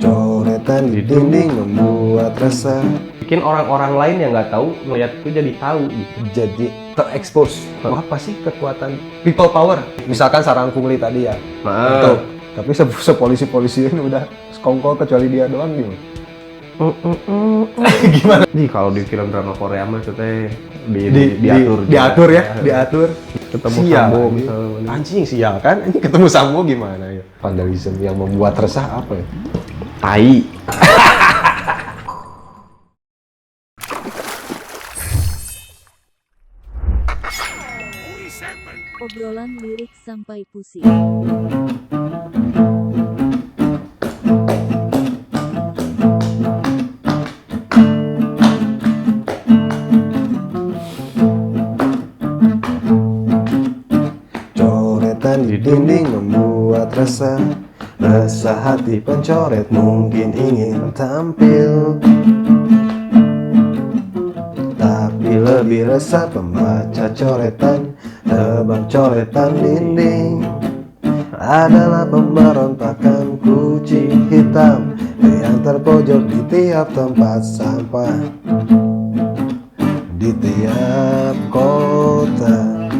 Coretan di dinding membuat resah, bikin orang-orang lain yang nggak tahu ngeliat itu jadi tahu gitu. jadi terekspos. Apa sih kekuatan people power? Misalkan sarang pungli tadi ya, itu. Tapi sepolisi-polisi ini udah sekongkol kecuali dia doang gimana? Gimana? Nih kalau di film drama Korea mah itu teh diatur diatur. ketemu Sial, Sambo anjing. misalnya. Anjing sial kan? Anjing ketemu Sambo gimana ya? Vandalisme yang membuat resah apa ya? Tai. Obrolan lirik sampai pusing. Coretan di dinding membuat resah, resah hati pencoret mungkin ingin tampil, tapi lebih resah pembaca coretan. Tebang coretan dinding adalah pemberontakan kucing hitam yang terpojok di tiap tempat sampah, di tiap kota.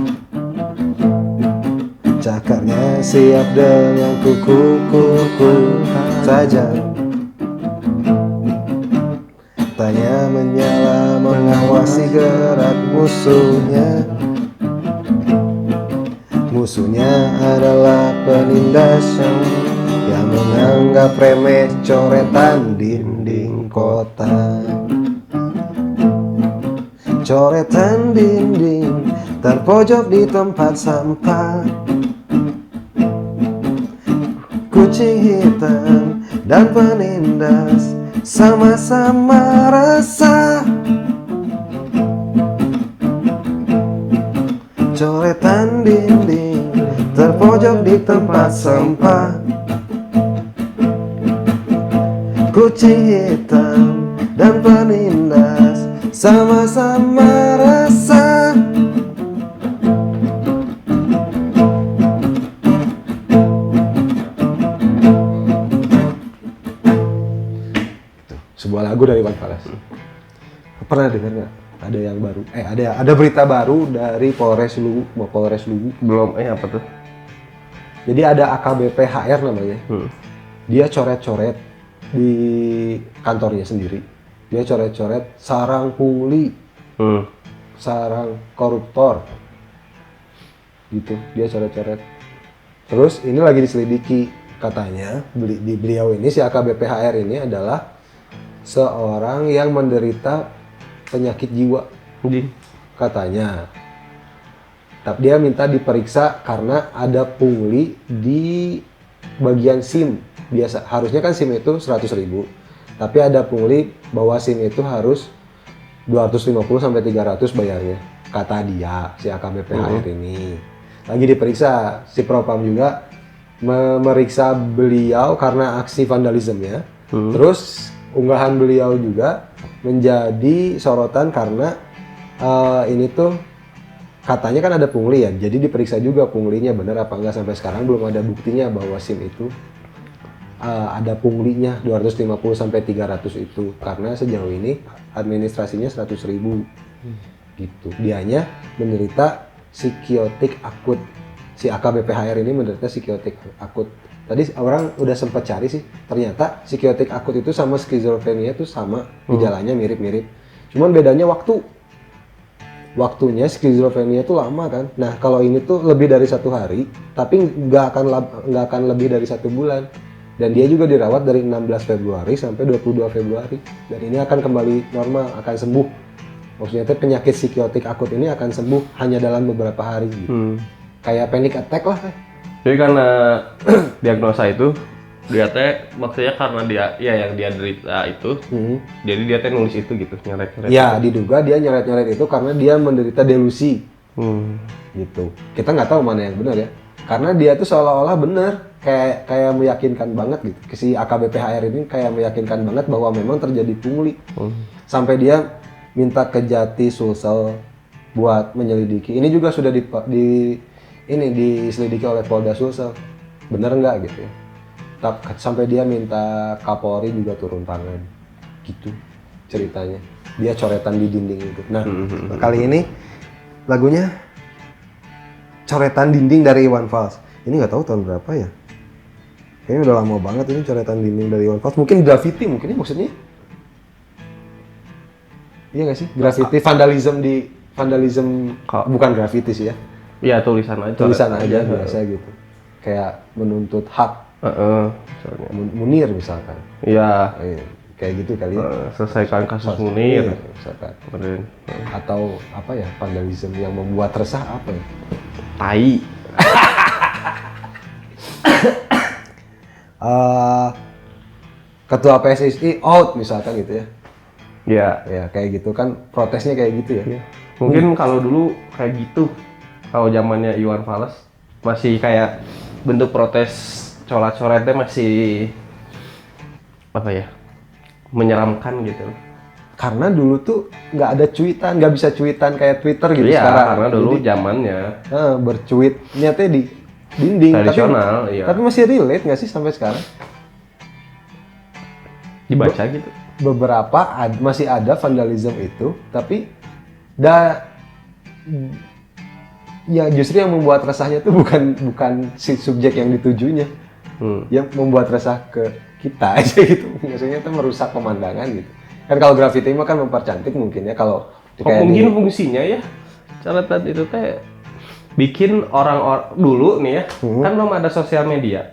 Cakarnya siap dengan kuku-kuku tajam, tanya menyala mengawasi gerak musuhnya. Musuhnya adalah penindas yang menganggap remeh coretan dinding kota. Coretan dinding terpojok di tempat sampah, kucing hitam dan penindas sama-sama resah. Coretan dinding terpojok di tempat sampah, kucing hitam dan penindas sama-sama resah. Sebuah lagu dari Iwan Fals. Pernah dengar nggak? Ada yang baru, ada berita baru dari Polres Luwu. Belum apa tuh? Jadi ada AKBP HR namanya. Dia coret-coret di kantornya sendiri. Dia coret-coret sarang pungli, sarang koruptor, gitu. Dia coret-coret. Terus ini lagi diselidiki, katanya beliau ini si AKBP HR ini adalah seorang yang menderita penyakit jiwa, katanya. Tapi dia minta diperiksa karena ada pungli di bagian SIM. Biasa harusnya kan SIM itu 100.000, tapi ada pungli bahwa SIM itu harus 250 sampai 300 bayarnya, kata dia si AKBP HR ini. Lagi diperiksa, si Propam juga memeriksa beliau karena aksi vandalismenya. Terus unggahan beliau juga menjadi sorotan karena ini tuh katanya kan ada pungli ya, jadi diperiksa juga punglinya benar apa enggak. Sampai sekarang belum ada buktinya bahwa SIM itu ada punglinya 250 sampai 300 itu, karena sejauh ini administrasinya 100.000 gitu. Dianya menderita psikiotik akut. Si AKBP HR ini menderita psikiotik akut. Tadi orang udah sempat cari sih, ternyata psikiotik akut itu sama skizofrenia itu sama, gejalanya mirip-mirip. Cuman bedanya waktunya skizofrenia itu lama kan. Nah kalau ini tuh lebih dari 1 hari, tapi nggak akan lebih dari 1 bulan. Dan dia juga dirawat dari 16 Februari sampai 22 Februari. Dan ini akan kembali normal, akan sembuh. Maksudnya penyakit psikiotik akut ini akan sembuh hanya dalam beberapa hari gitu. Kayak panic attack lah. Jadi karena diagnosa itu dia teh maksudnya karena dia ya yang dia derita itu, jadi dia teh nulis itu gitu, nyoret-nyoret. Ya diduga dia nyoret-nyoret itu karena dia menderita delusi, gitu. Kita nggak tahu mana yang benar ya, karena dia tuh seolah-olah benar, kayak meyakinkan banget gitu. Si AKBP HR ini kayak meyakinkan banget bahwa memang terjadi pungli, sampai dia minta ke Jati Sulsel buat menyelidiki. Ini juga sudah diselidiki oleh Polda Sulsel, bener nggak gitu ya. Sampai dia minta Kapolri juga turun tangan. Gitu ceritanya. Dia coretan di dinding itu. Nah, kali ini lagunya coretan dinding dari Iwan Fals. Ini nggak tahu tahun berapa ya? Kayaknya udah lama banget ini coretan dinding dari Iwan Fals. Mungkin graffiti mungkin ya maksudnya? Iya nggak sih? Graffiti, vandalism bukan graffiti sih ya? Iya, tulisan aja. Tulisan aja biasa gitu. Kayak menuntut hak. Munir misalkan. Iya. Kayak gitu kali ya. Selesaikan kasus Munir. Misalkan. Atau apa ya? Vandalism yang membuat resah apa ya? Tai. Ketua PSSI out misalkan gitu ya. Iya. Ya kayak gitu kan, protesnya kayak gitu ya. Mungkin kalau dulu kayak gitu, kalau zamannya Iwan Fals masih kayak bentuk protes coret-coretnya masih apa ya, menyeramkan gitu. Karena dulu tuh nggak ada cuitan, nggak bisa cuitan kayak Twitter gitu Iya, sekarang. karena dulu zamannya bercuitnya teh di dinding. tradisional, iya. Tapi masih relate nggak sih sampai sekarang? Dibaca gitu. Beberapa masih ada vandalism itu, tapi ya justru yang membuat resahnya tuh bukan si subjek yang ditujunya, yang membuat resah ke kita aja gitu. Maksudnya itu merusak pemandangan gitu. Kan kalau graffiti mah kan mempercantik mungkin ya, kalau mungkin fungsinya ya coretan itu teh bikin orang dulu nih ya, kan belum ada sosial media.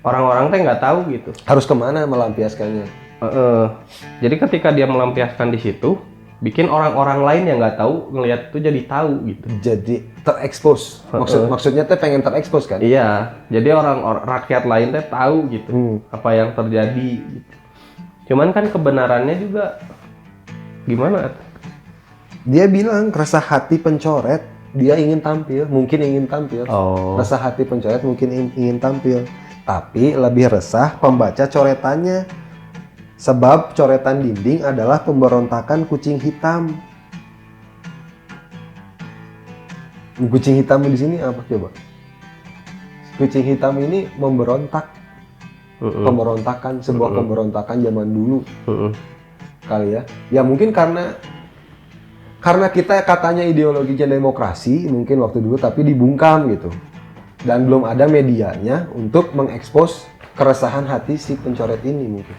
Orang-orang teh nggak tahu gitu. Harus kemana melampiaskannya? Jadi ketika dia melampiaskan di situ, bikin orang-orang lain yang nggak tahu ngelihat itu jadi tahu gitu. Jadi terekspos. Maksudnya teh pengen terekspos kan? Iya. Jadi rakyat lain teh tahu gitu apa yang terjadi. Gitu. Cuman kan kebenarannya juga gimana? Dia bilang resah hati pencoret, dia ingin tampil, mungkin ingin tampil. Resah hati pencoret mungkin ingin tampil. Tapi lebih resah pembaca coretannya, sebab coretan dinding adalah pemberontakan kucing hitam. Kucing hitam di sini apa coba? Kucing hitam ini memberontak, pemberontakan, sebuah pemberontakan zaman dulu kali ya. Ya mungkin karena kita katanya ideologinya demokrasi mungkin waktu dulu, tapi dibungkam gitu. Dan belum ada medianya untuk mengekspos keresahan hati si pencoret ini mungkin.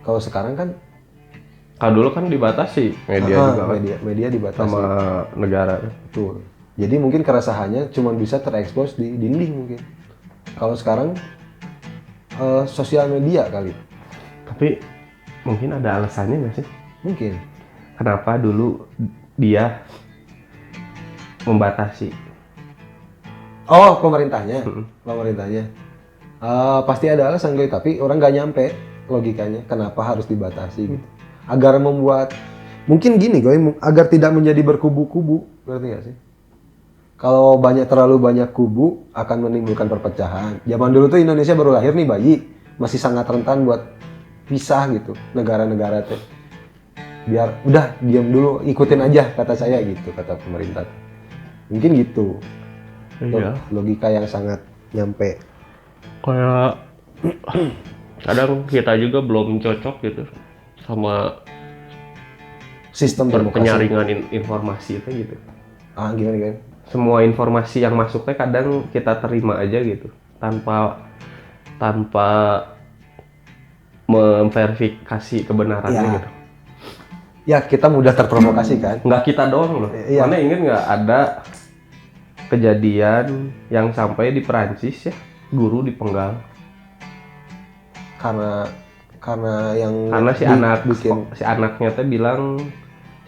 Kalau sekarang kan, kalau dulu kan dibatasi media juga media dibatasi sama negara. Betul. Jadi mungkin keresahannya cuma bisa terekspos di dinding mungkin. Kalau sekarang sosial media kali. Tapi mungkin ada alasannya nggak sih? Mungkin. Kenapa dulu dia membatasi? Oh, pemerintahnya. Pasti ada alasan gue, tapi orang nggak nyampe logikanya kenapa harus dibatasi gitu. Agar membuat, mungkin gini gue, agar tidak menjadi berkubu-kubu, ngerti nggak sih? Kalau terlalu banyak kubu akan menimbulkan perpecahan. Zaman dulu tuh Indonesia baru lahir nih bayi, masih sangat rentan buat pisah gitu negara-negara teh. Biar udah diam dulu, ikutin aja kata saya gitu, kata pemerintah. Mungkin gitu. Iya. Logika yang sangat nyampe. Kayak kadang kita juga belum cocok gitu sama sistem demokrasi. Penyaringan informasi itu gitu. Gimana? Semua informasi yang masuknya kadang kita terima aja gitu tanpa memverifikasi kebenarannya gitu. Ya kita mudah terprovokasi kan. Nggak kita doang loh. Mana inget nggak ada kejadian yang sampai di Perancis ya, guru dipenggal karena si anaknya teh bilang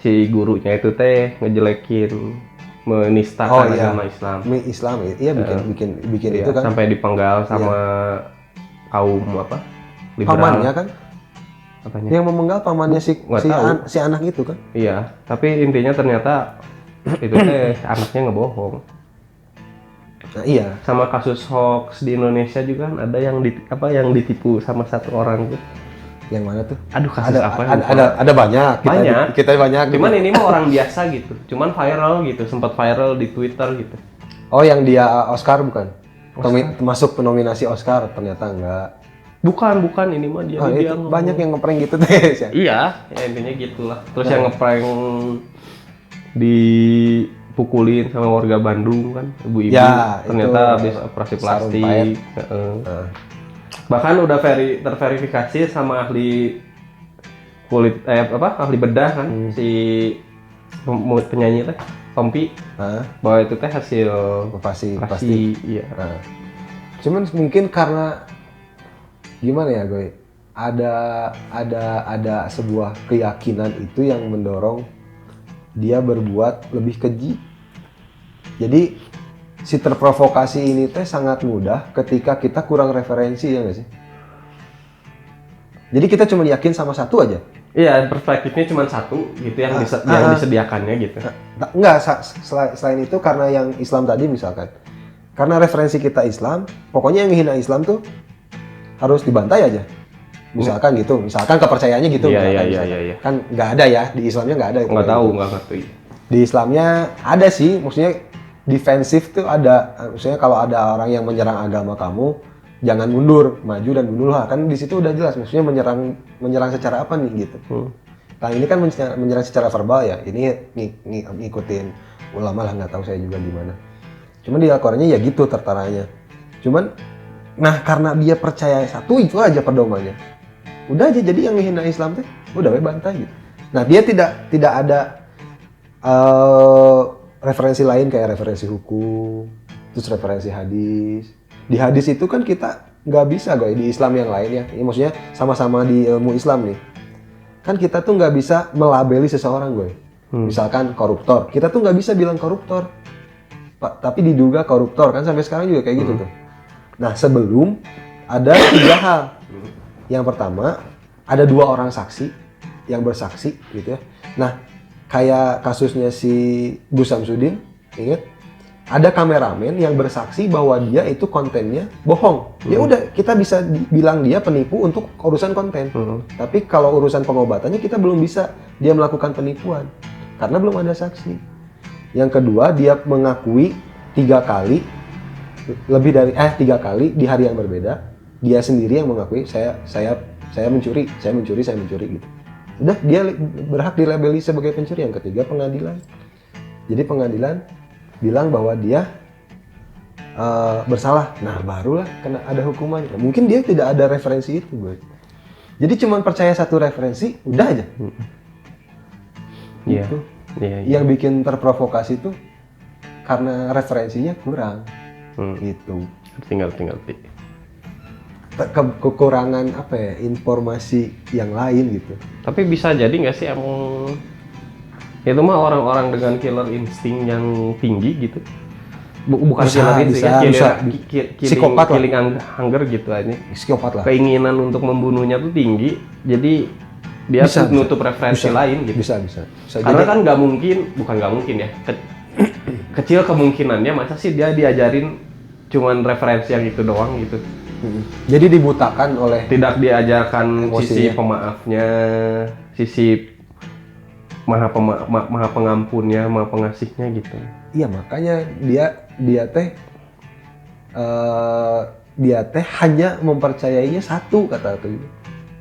si gurunya itu teh ngejelekin, menistakan agama Islam. Iya bikin iya, itu kan sampai dipenggal sama kaum liberal. Pamannya kan? Apanya? Yang memenggal pamannya si anak itu kan? Iya, tapi intinya ternyata itu teh anaknya ngebohong. Nah, iya. Sama kasus hoax di Indonesia juga kan ada yang ditipu sama satu orang tuh. Yang mana tuh? Aduh, kasus apa? Ada banyak. Kita banyak. Cuman ini mah orang biasa gitu. Cuman viral gitu, sempat viral di Twitter gitu. Oh, yang dia Oscar bukan? masuk nominasi Oscar, ternyata enggak. Bukan ini mah dia Itu banyak yang ngeprank gitu teh. Iya, ya intinya gitulah. Terus yang ngeprank dipukulin sama warga Bandung kan, ibu-ibu. Ya, ternyata itu, habis operasi sarung plastik. pahit. Bahkan udah terverifikasi sama ahli kulit ahli bedah kan si penyanyi teh Tompi bahwa itu teh hasil operasi plastik. Iya. Cuman mungkin karena gimana ya Goy, ada sebuah keyakinan itu yang mendorong dia berbuat lebih keji. Jadi si terprovokasi ini teh sangat mudah ketika kita kurang referensi, ya nggak sih? Jadi kita cuma yakin sama satu aja. Iya, perspektifnya cuma satu gitu yang disediakannya gitu. Enggak, selain itu karena yang Islam tadi misalkan. Karena referensi kita Islam, pokoknya yang hina Islam tuh harus dibantai aja. Misalkan gitu, misalkan kepercayaannya gitu. Iya. Kan nggak ada ya, di Islamnya nggak ada. Nggak tahu, gitu. nggak ngerti. Di Islamnya ada sih, maksudnya defensif tuh ada. Maksudnya kalau ada orang yang menyerang agama kamu, jangan mundur, maju dan bunuhlah. Kan di situ udah jelas, maksudnya menyerang secara apa nih gitu. Nah ini kan menyerang secara verbal ya, ini ngikutin ulama lah, nggak tahu saya juga gimana. Cuman di Al-Qurannya ya gitu tertaranya. Cuman, nah karena dia percaya satu itu aja pedomannya. Udah aja, jadi yang menghina Islam teh udah bantai gitu. Nah dia tidak ada referensi lain kayak referensi hukum, terus referensi hadis. Di hadis itu kan kita nggak bisa Goy, di Islam yang lain ya. Ini maksudnya sama-sama di ilmu Islam nih. Kan kita tuh nggak bisa melabeli seseorang Goy. Misalkan koruptor, kita tuh nggak bisa bilang koruptor. Tapi diduga koruptor, kan sampai sekarang juga kayak gitu tuh. Nah sebelum ada 3 hal. Yang pertama, ada 2 orang saksi yang bersaksi gitu ya. Nah kayak kasusnya si Bu Samsudin, ingat? Ada kameramen yang bersaksi bahwa dia itu kontennya bohong. Ya udah, kita bisa bilang dia penipu untuk urusan konten. Tapi kalau urusan pengobatannya kita belum bisa dia melakukan penipuan karena belum ada saksi. Yang kedua, dia mengakui 3 kali di hari yang berbeda. Dia sendiri yang mengakui saya mencuri gitu. Udah, dia berhak dilabeli sebagai pencuri. Yang ketiga, pengadilan. Jadi pengadilan bilang bahwa dia bersalah. Nah, barulah kena ada hukuman. Nah, mungkin dia tidak ada referensi itu, Boy. Jadi cuma percaya satu referensi, udah aja. Iya. Gitu. Iya. Yang bikin terprovokasi itu karena referensinya kurang. Gitu. Ngerti. Kekurangan apa ya, informasi yang lain gitu. Tapi bisa jadi nggak sih emang itu mah orang-orang dengan killer insting yang tinggi gitu? Bukan killer insting, killing hunger gitu aja. Psikopat lah. Keinginan untuk membunuhnya tuh tinggi, jadi dia tuh nutup referensi lain gitu. Bisa. Karena kan nggak mungkin ya. Kecil kemungkinannya masa sih dia diajarin cuman referensi yang itu doang gitu. Jadi dibutakan oleh, tidak diajarkan emosinya. sisi pemaafnya, sisi maha pengampunnya, maha pengasihnya gitu. Iya, makanya dia teh hanya mempercayainya satu, kata tuh.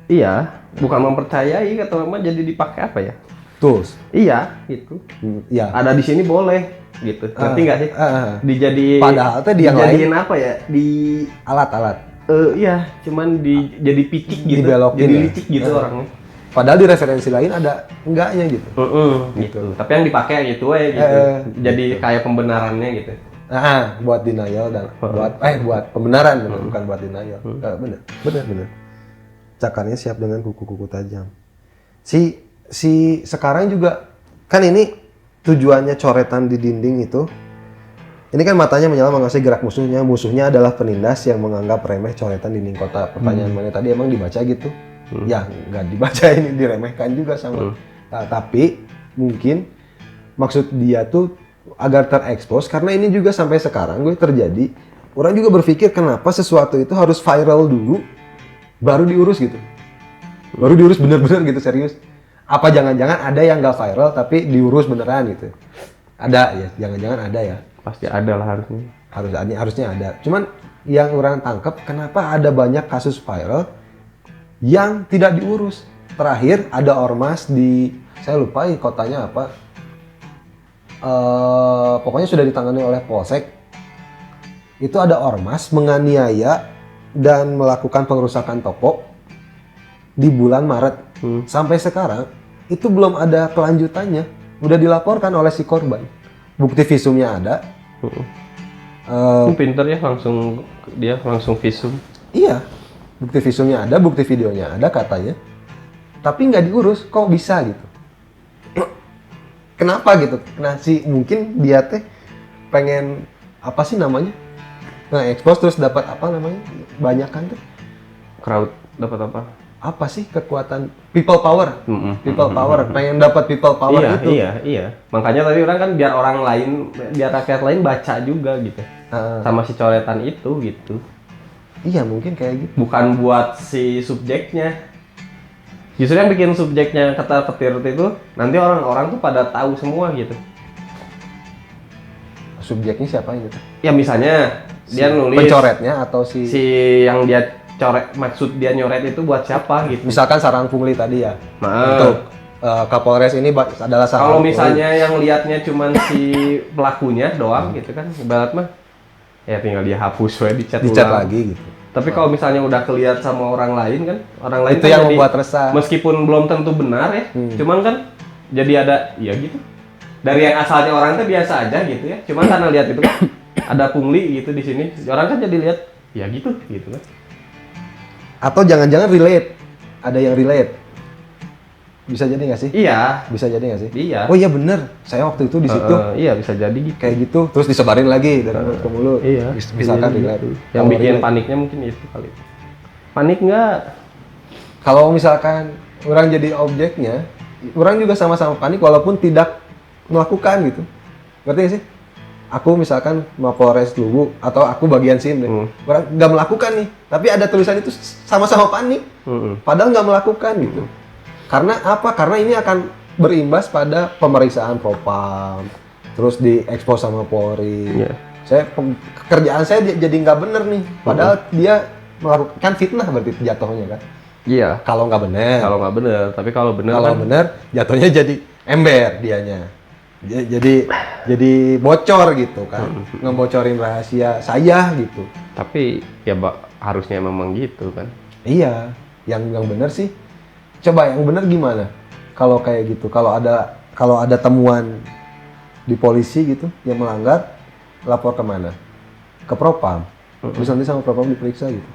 Iya, bukan mempercayai, kata mama, jadi dipakai apa ya? Tools. Iya, gitu. Iya. Ada di sini boleh gitu. Ngerti nggak sih? Padahal teh dia dijadiin apa ya? Di alat-alat. Iya, cuman jadi picik gitu. Dibelokin jadi ya? licik gitu orangnya. Padahal di referensi lain ada enggaknya gitu. Gitu. Tapi yang dipakai gitu aja gitu. Jadi kayak pembenarannya gitu. Buat denial dan buat pembenaran, bukan buat denial. Bener. Cakarnya siap dengan kuku-kuku tajam. Si sekarang juga kan ini tujuannya coretan di dinding itu. Ini kan matanya menyala menguasai gerak musuhnya. Musuhnya adalah penindas yang menganggap remeh coretan dinding kota. Pertanyaan mana tadi emang dibaca gitu? Ya nggak dibaca, ini diremehkan juga sama. Nah, tapi mungkin maksud dia tuh agar terekspos, karena ini juga sampai sekarang gue terjadi. Orang juga berpikir kenapa sesuatu itu harus viral dulu, baru diurus gitu. Baru diurus bener-bener gitu, serius. Apa jangan-jangan ada yang nggak viral tapi diurus beneran gitu? Ada ya, jangan-jangan ada ya. Pasti ada lah harusnya. Harusnya ada. Cuman yang orang tangkap kenapa ada banyak kasus viral yang tidak diurus. Terakhir ada ormas di, saya lupa kotanya apa, pokoknya sudah ditangani oleh Polsek. Itu ada ormas menganiaya dan melakukan pengerusakan toko di bulan Maret. Sampai sekarang itu belum ada kelanjutannya. Udah dilaporkan oleh si korban. Bukti visumnya ada. Pinter ya, dia langsung visum. Iya, bukti visumnya ada, bukti videonya ada katanya. Tapi nggak diurus, kok bisa gitu? Kenapa gitu? Nah, mungkin dia teh pengen apa sih namanya? Nge-expose terus dapat apa namanya? Banyak kan tuh. Crowd dapat apa? Apa sih kekuatan people power? People power, pengen dapat people power itu. Iya. Makanya tadi orang kan biar orang lain, biar rakyat lain baca juga gitu. Sama si coretan itu gitu. Iya, mungkin kayak gitu. Bukan buat si subjeknya. Justru yang bikin subjeknya ketar-ketir itu nanti orang-orang tuh pada tahu semua gitu. Subjeknya siapa gitu? Ya misalnya dia nulis pencoretnya atau si yang dia coret, maksud dia nyoret itu buat siapa gitu. Misalkan sarang pungli tadi ya. Nah, untuk Kapolres ini adalah sarang kalau pungli. misalnya yang lihatnya cuman si pelakunya doang gitu kan, ibarat mah ya tinggal dia hapus we, dicat lagi gitu. Tapi kalau misalnya udah kelihatan sama orang lain kan, orang lain itu kan yang jadi, membuat resah. Meskipun belum tentu benar ya, cuman kan jadi ada ya gitu. Dari yang asalnya orang tuh biasa aja gitu ya, cuman karena lihat itu kan ada pungli gitu di sini, orang kan jadi lihat ya gitu kan. Atau jangan-jangan relate, ada yang relate. Bisa jadi nggak sih? Iya. Bisa jadi nggak sih? Iya. Oh iya bener, saya waktu itu di situ. Iya bisa jadi gitu. Kayak gitu, terus disebarin lagi dari mulut ke mulut. Iya. Misalkan relate. Yang bikin paniknya mungkin itu kali. Panik nggak? Kalau misalkan orang jadi objeknya, orang juga sama-sama panik walaupun tidak melakukan gitu. Ngerti nggak sih? Aku misalkan Mapolres Luwu atau aku bagian SIM deh. Orang nggak melakukan nih, tapi ada tulisan itu sama-sama panik. Padahal nggak melakukan gitu. Karena apa? Karena ini akan berimbas pada pemeriksaan Propam, terus diekspos sama Polri. Kerjaan saya jadi nggak bener nih. Padahal dia melakukan fitnah berarti jatuhnya kan? Iya. Kalau nggak bener. Kalau nggak bener, tapi kalau bener Kalau kan bener, jatuhnya jadi ember dianya. Jadi bocor gitu kan, ngebocorin rahasia saya gitu. Tapi ya harusnya memang gitu kan. Iya, yang bener sih. Coba yang bener gimana? Kalau kayak gitu, kalau ada temuan di polisi gitu yang melanggar, lapor kemana? Ke Propam. Terus nanti sama Propam diperiksa gitu.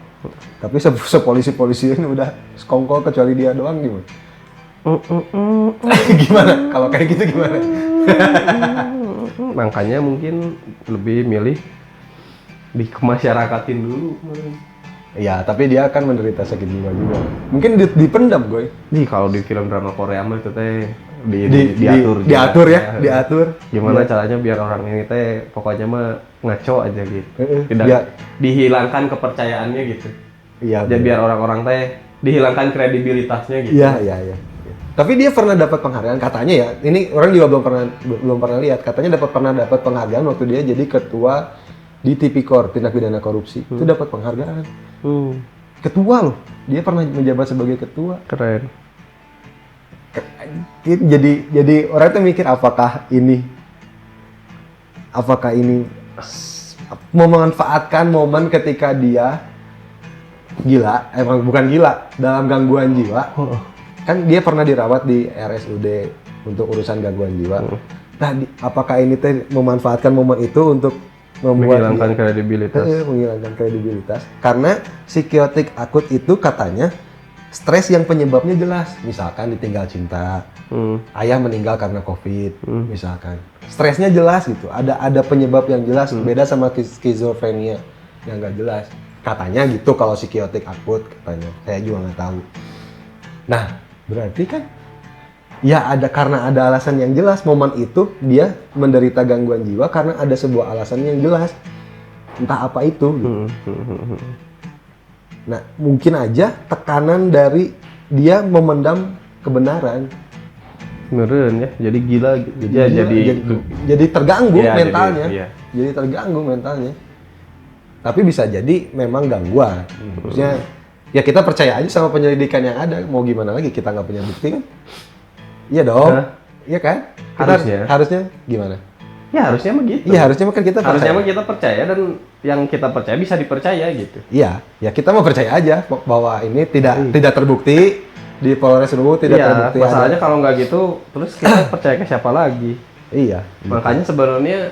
Tapi sepolisi-polisi ini udah sekongkol kecuali dia doang gimana? Gimana? Kalau kayak gitu gimana? Makanya mungkin lebih milih dikemasyarakatkan dulu. Ya, tapi dia akan menderita sakit jiwa juga. Mungkin dipendam, gue. Nih kalau di film drama Korea mah itu teh diatur ya, diatur. Gimana caranya biar orang ini teh pokoknya mah ngaco aja gitu. Tidak Dia dihilangkan kepercayaannya gitu. Iya. Jadi biar orang-orang teh dihilangkan kredibilitasnya gitu. Iya. Tapi dia pernah dapat penghargaan katanya ya. Ini orang juga belum pernah lihat. Katanya pernah dapat penghargaan waktu dia jadi ketua di Tipikor, tindak pidana korupsi. Itu dapat penghargaan. Ketua loh. Dia pernah menjabat sebagai ketua. Keren. Jadi orang tuh mikir apakah ini memanfaatkan momen ketika dia gila, emang bukan gila, dalam gangguan jiwa. Kan dia pernah dirawat di RSUD untuk urusan gangguan jiwa. Nah, apakah ini teh memanfaatkan momen itu untuk menghilangkan kredibilitas? Menghilangkan kredibilitas. Karena psikotik akut itu katanya stres yang penyebabnya jelas. Misalkan ditinggal cinta, ayah meninggal karena COVID, misalkan. Stresnya jelas gitu. Ada penyebab yang jelas. Beda sama skizofrenia yang nggak jelas. Katanya gitu kalau psikotik akut katanya. Saya juga nggak tahu. Nah, berarti kan ya karena ada alasan yang jelas momen itu dia menderita gangguan jiwa karena ada sebuah alasan yang jelas. Entah apa itu. Gitu. Nah, mungkin aja tekanan dari dia memendam kebenaran. Meren ya, jadi gila gitu. Jadi terganggu ya, mentalnya. Jadi terganggu mentalnya. Tapi bisa jadi memang gangguan. Maksudnya ya kita percaya aja sama penyelidikan yang ada. Mau gimana lagi, kita nggak punya bukti kan? Iya dong. Iya kan? Harusnya gimana? Ya harusnya begitu. Iya harusnya kan kita harusnya kita percaya dan yang kita percaya bisa dipercaya gitu. Iya, ya kita mau percaya aja bahwa ini tidak terbukti di Polres Luwu, tidak terbukti. Masalahnya kalau nggak gitu, terus kita percaya ke siapa lagi? Iya. Makanya sebenarnya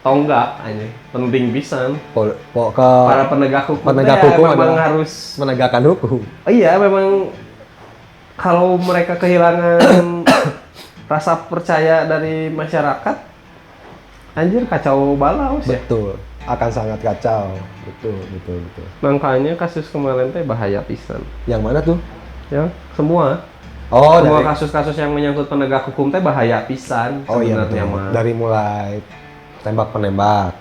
tonggak aja penting pisan. Para penegak hukum memang harus menegakkan hukum. Iya, memang kalau mereka kehilangan rasa percaya dari masyarakat, anjir kacau balau sih. Betul, akan sangat kacau. Betul. Makanya kasus kemarin teh bahaya pisan. Yang mana tuh? Ya, semua kasus-kasus yang menyangkut penegak hukum teh bahaya pisan sebenarnya mah. Dari mulai tembak penembak.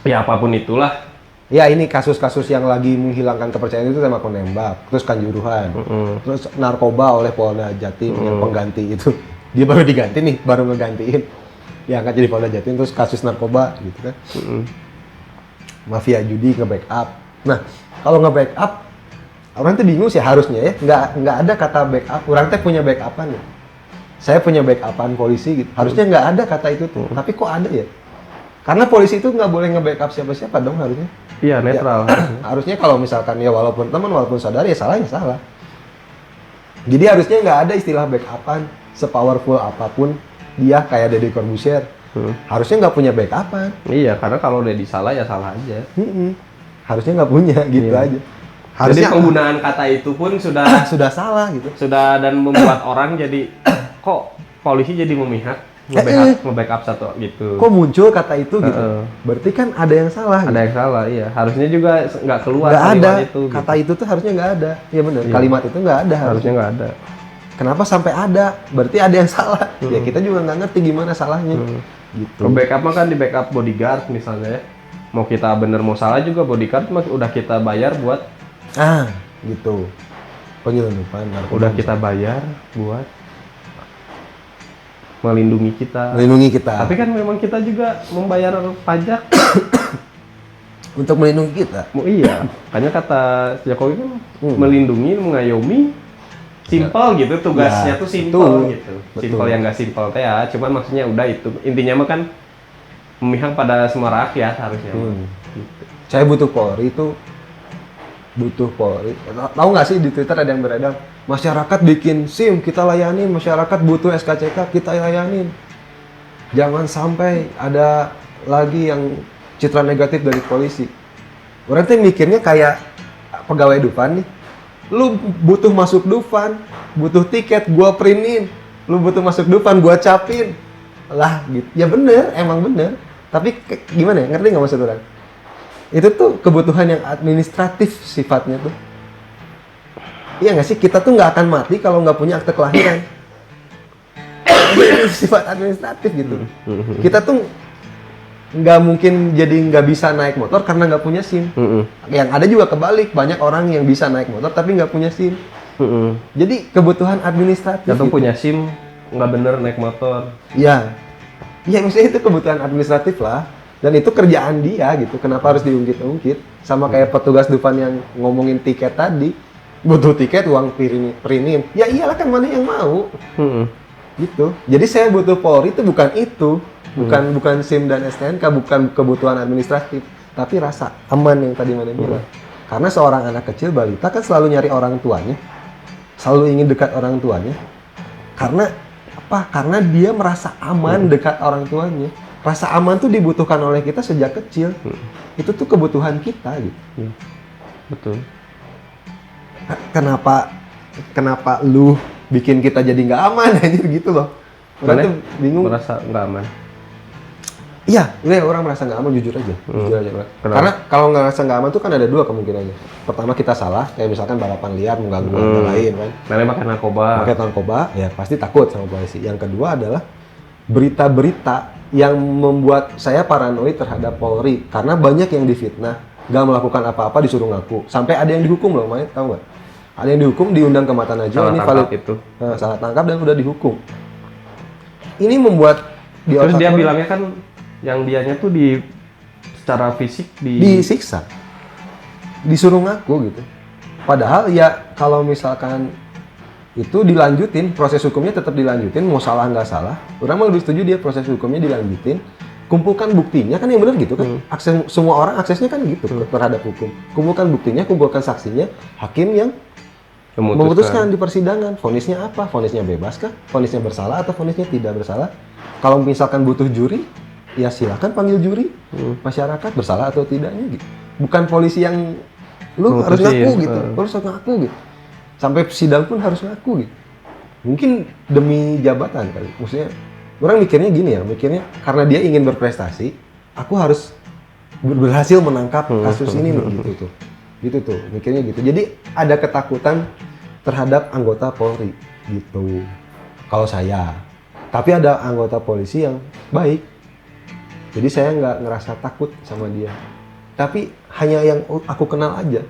Ya apapun itulah. Ya ini kasus-kasus yang lagi menghilangkan kepercayaan itu tembak penembak, terus kanjuruhan, terus narkoba oleh Polda Jatim yang pengganti itu. Dia baru diganti nih, baru ngegantiin. Ya angkat jadi Polda Jatim, terus kasus narkoba gitu kan. Mafia judi nge-backup. Nah, kalau nge-backup orang tuh bingung sih harusnya ya, nggak ada kata backup. Orang tuh punya backupan ya. Saya punya backupan polisi gitu. Harusnya nggak ada kata itu tuh, tapi kok ada ya? Karena polisi itu nggak boleh nge-backup siapa-siapa dong harusnya. Iya, netral. Ya, harusnya kalau misalkan ya walaupun teman, walaupun saudara ya salah. Jadi harusnya nggak ada istilah backupan, sepowerful apapun dia kayak Deddy Corbuzier. Harusnya nggak punya backupan. Iya, karena kalau Deddy salah ya salah aja. Harusnya nggak punya gitu aja. Harusnya jadi penggunaan kata itu pun sudah salah gitu. Sudah dan membuat orang jadi kok polisi jadi memihak nge-backup satu gitu. Kok muncul kata itu gitu? Berarti kan ada yang salah. Ada yang salah, iya. Harusnya juga nggak keluar nggak ada itu. Kata gitu. itu tuh harusnya nggak ada. Iya benar. Kalimat itu nggak ada. Harusnya nggak ada. Kenapa sampai ada? Berarti ada yang salah. Ya kita juga nggak ngerti gimana salahnya. Gitu. Backup mah kan di backup bodyguard misalnya ya. Mau kita bener mau salah juga bodyguard mah udah kita bayar buat. Gitu. Penyelundupan narkoba. Udah kita bayar buat melindungi kita. Tapi kan memang kita juga membayar pajak untuk melindungi kita. Iya. Makanya kata Jokowi kan melindungi, mengayomi, simpel gitu tugasnya tuh simpel gitu. Simpel yang nggak simpel teh ya. Cuman maksudnya udah itu intinya mah kan memihak pada semua rakyat harusnya. Gitu. Saya butuh Polri itu. Tahu nggak sih di Twitter ada yang beredar, masyarakat bikin SIM kita layanin, masyarakat butuh SKCK kita layanin. Jangan sampai ada lagi yang citra negatif dari polisi. Orang tuh mikirnya kayak pegawai Dufan nih. Lu butuh masuk Dufan, butuh tiket gua printin. Lu butuh masuk Dufan gua capin. Lah gitu. Ya bener, emang bener. Tapi gimana ya? Ngerti nggak maksud orang? Itu tuh kebutuhan yang administratif sifatnya tuh. Iya nggak sih? Kita tuh nggak akan mati kalau nggak punya akte kelahiran. Sifat administratif gitu. Kita tuh nggak mungkin jadi nggak bisa naik motor karena nggak punya SIM. Yang ada juga kebalik, banyak orang yang bisa naik motor tapi nggak punya SIM. Jadi kebutuhan administratif. Atau gitu. Punya SIM nggak bener naik motor. Iya. Iya maksudnya itu kebutuhan administratif lah. Dan itu kerjaan dia gitu, kenapa harus diungkit-ungkit? Sama kayak petugas Dufan yang ngomongin tiket tadi, butuh tiket, uang printin. Ya iyalah kan mana yang mau, gitu. Jadi saya butuh Polri itu bukan itu, bukan SIM dan STNK, bukan kebutuhan administratif, tapi rasa aman yang tadi mana bilang. Karena seorang anak kecil balita kan selalu nyari orang tuanya, selalu ingin dekat orang tuanya. Karena apa? Karena dia merasa aman dekat orang tuanya. Rasa aman tuh dibutuhkan oleh kita sejak kecil. Itu tuh kebutuhan kita gitu. Betul. Kenapa lu bikin kita jadi nggak aman anjir gitu loh. Orang tuh bingung. Merasa nggak aman. Iya, orang merasa nggak aman jujur aja. Jujur aja. Karena kalau ngerasa nggak aman tuh kan ada dua kemungkinannya. Pertama kita salah, kayak misalkan balapan liar mengganggu orang lain kan. Karena makan narkoba, ya pasti takut sama polisi. Yang kedua adalah berita-berita yang membuat saya paranoid terhadap Polri karena banyak yang difitnah, nggak melakukan apa-apa disuruh ngaku, sampai ada yang dihukum loh, Main, tahu nggak? Ada yang dihukum diundang ke Mata Najwa, ini valid itu. Salah tangkap dan udah dihukum. Ini membuat terus dia bilangnya kan yang dianya tuh secara fisik disiksa. disuruh ngaku gitu. Padahal ya kalau misalkan itu dilanjutin, proses hukumnya tetap dilanjutin, mau salah nggak salah, orang mah lebih setuju dia proses hukumnya dilanjutin, kumpulkan buktinya, kan yang benar gitu kan, akses semua orang aksesnya kan gitu terhadap hukum, kumpulkan buktinya, kumpulkan saksinya, hakim yang memutuskan di persidangan, vonisnya apa, vonisnya bebas kah, vonisnya bersalah atau vonisnya tidak bersalah. Kalau misalkan butuh juri, ya silakan panggil juri, masyarakat bersalah atau tidaknya gitu, bukan polisi yang lu harus ngaku gitu, lu harus ngaku gitu. Sampai sidang pun harus ngaku gitu. Mungkin demi jabatan kali. Maksudnya orang mikirnya gini ya, mikirnya karena dia ingin berprestasi, aku harus berhasil menangkap kasus ini nih, gitu tuh. Gitu tuh, mikirnya gitu. Jadi ada ketakutan terhadap anggota Polri gitu. Kalau saya. Tapi ada anggota polisi yang baik. Jadi saya nggak ngerasa takut sama dia. Tapi hanya yang aku kenal aja.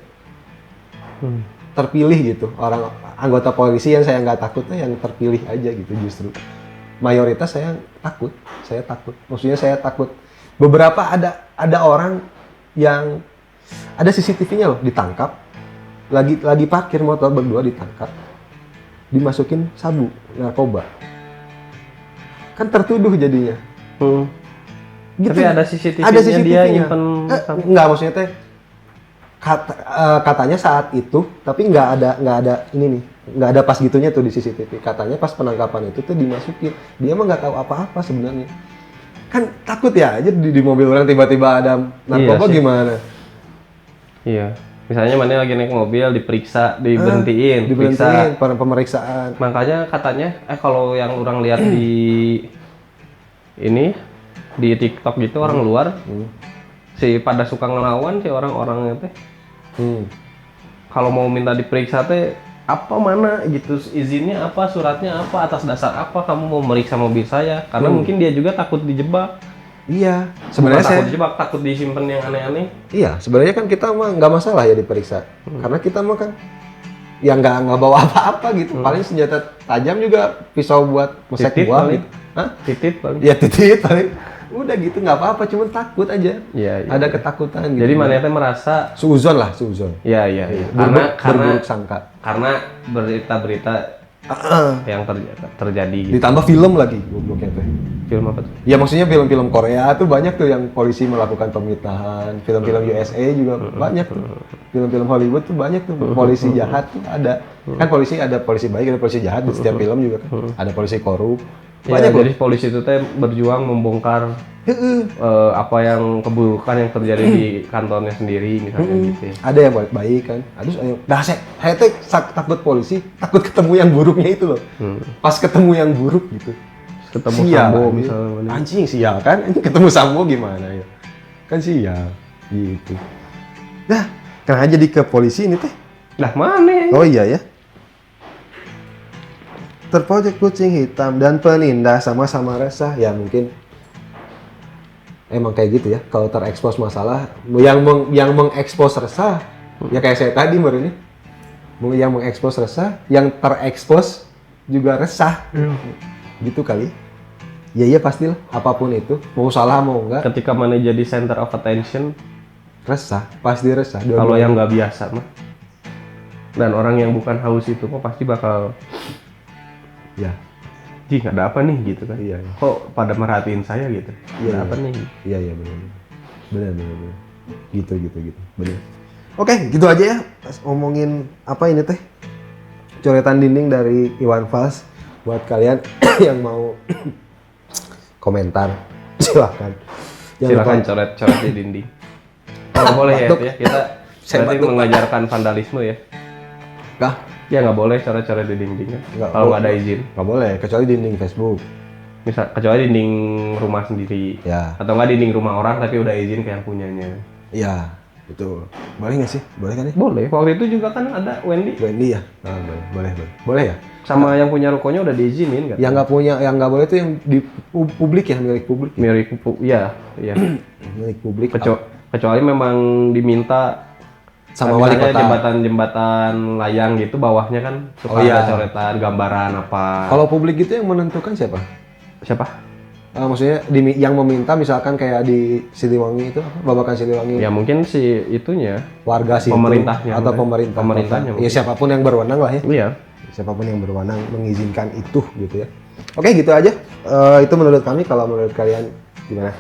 Terpilih gitu, orang anggota polisi yang saya nggak takutnya yang terpilih aja gitu justru. Mayoritas saya takut. Maksudnya saya takut. Beberapa ada orang yang ada CCTV-nya loh, ditangkap. Lagi parkir motor berdua ditangkap. Dimasukin sabu, narkoba. Kan tertuduh jadinya. Gitu. Tapi ada CCTV-nya dia nyimpen enggak, maksudnya teh katanya saat itu, tapi nggak ada ini nih, nggak ada pas gitunya tuh di CCTV. Katanya pas penangkapan itu tuh dimasukin, dia mah nggak tahu apa-apa sebenarnya. Kan takut ya aja di mobil orang tiba-tiba ada narkoba, iya gimana? Iya, misalnya mana lagi naik mobil diperiksa, diberhentiin, pemeriksaan. Makanya katanya, kalau yang orang lihat di ini di TikTok gitu orang luar, si pada suka ngelawan si orang-orangnya teh. Kalau mau minta diperiksa teh apa mana gitu, izinnya apa, suratnya apa, atas dasar apa kamu mau meriksa mobil saya? Karena mungkin dia juga takut dijebak. Iya, sebenarnya takut dijebak, takut disimpan yang aneh-aneh. Iya, sebenarnya kan kita mah nggak masalah ya diperiksa, karena kita mah kan ya nggak bawa apa-apa gitu. Paling senjata tajam juga pisau buat mesek buah gitu. Hah? Titit paling. Ya titit paling. Udah gitu nggak apa-apa, cuman takut aja. Iya. Ada ketakutan gitu. Jadi mana teh merasa suuzon. Iya. Karena berburuk sangka. Karena berita-berita yang terjadi gitu. Ditambah film lagi gobloknya teh. Film apa tuh? Ya maksudnya film-film Korea tuh banyak tuh yang polisi melakukan pemitahan, film-film USA juga banyak tuh. Film-film Hollywood tuh banyak tuh polisi jahat tuh ada. Kan polisi ada polisi baik, ada polisi jahat di setiap film juga kan. Ada polisi korup. Banyak ya, jadi polisi itu teh berjuang membongkar apa yang keburukan yang terjadi di kantornya sendiri misalnya gitu. Ya. Ada yang baik kan. Aduh, saya teh takut polisi, takut ketemu yang buruknya itu loh. Pas ketemu yang buruk gitu. Ketemu Sambo misalnya. Anjing sial kan? Ketemu Sambo gimana ya? Kan sial gitu. Nah, kenapa jadi ke polisi ini teh? Lah mana? Oh iya ya. Terpojok kucing hitam dan penindas sama-sama resah, ya mungkin emang kayak gitu ya. Kalau terekspos masalah yang mengekspos resah, ya kayak saya tadi ini, yang mengekspos resah, yang terekspos juga resah, gitu kali. Ya iya pastilah, apapun itu, mau salah mau enggak. Ketika mana jadi center of attention, resah, pasti resah. Kalau yang nggak biasa mah, dan orang yang bukan haus itu mah pasti bakal ya, nggak ada apa nih gitu kan? Iya. Kok pada merhatiin saya gitu? Iya. Ada apa nih? Iya benar. Gitu. Benar. Oke, gitu aja ya. Ngomongin apa ini teh? Coretan dinding dari Iwan Fals. Buat kalian yang mau komentar, silahkan. Silahkan coret-coret di dinding. Kalau boleh ya, kita berarti mengajarkan vandalisme ya? Kah? Ya nggak boleh coret-coret di dinding kan? Kalau nggak ada izin. Nggak boleh, kecuali dinding Facebook. Kecuali dinding rumah sendiri. Ya. Atau nggak dinding rumah orang tapi udah izin ke yang punyanya. Iya, betul. Boleh nggak sih? Boleh kan ya? Boleh. Waktu itu juga kan ada Wendy. Wendy ya? Boleh. Boleh ya? Sama yang punya rukonya udah diizinin nggak? Yang nggak punya, yang nggak boleh itu yang di publik ya, milik publik. Iya. Milik publik. Kecuali memang diminta sama wali kota. Jembatan layang gitu bawahnya kan suka ada coretan gambaran apa. Kalau publik itu yang menentukan siapa? Maksudnya yang meminta misalkan kayak di Siliwangi itu apa? Babakan Siliwangi. Ya mungkin si itunya Warga sih pemerintahnya atau pemerintah. Pemerintahnya Ya mungkin. siapapun yang berwenang lah ya. Iya. Siapapun yang berwenang mengizinkan itu gitu ya. Oke gitu aja. Itu menurut kami, kalau menurut kalian gimana?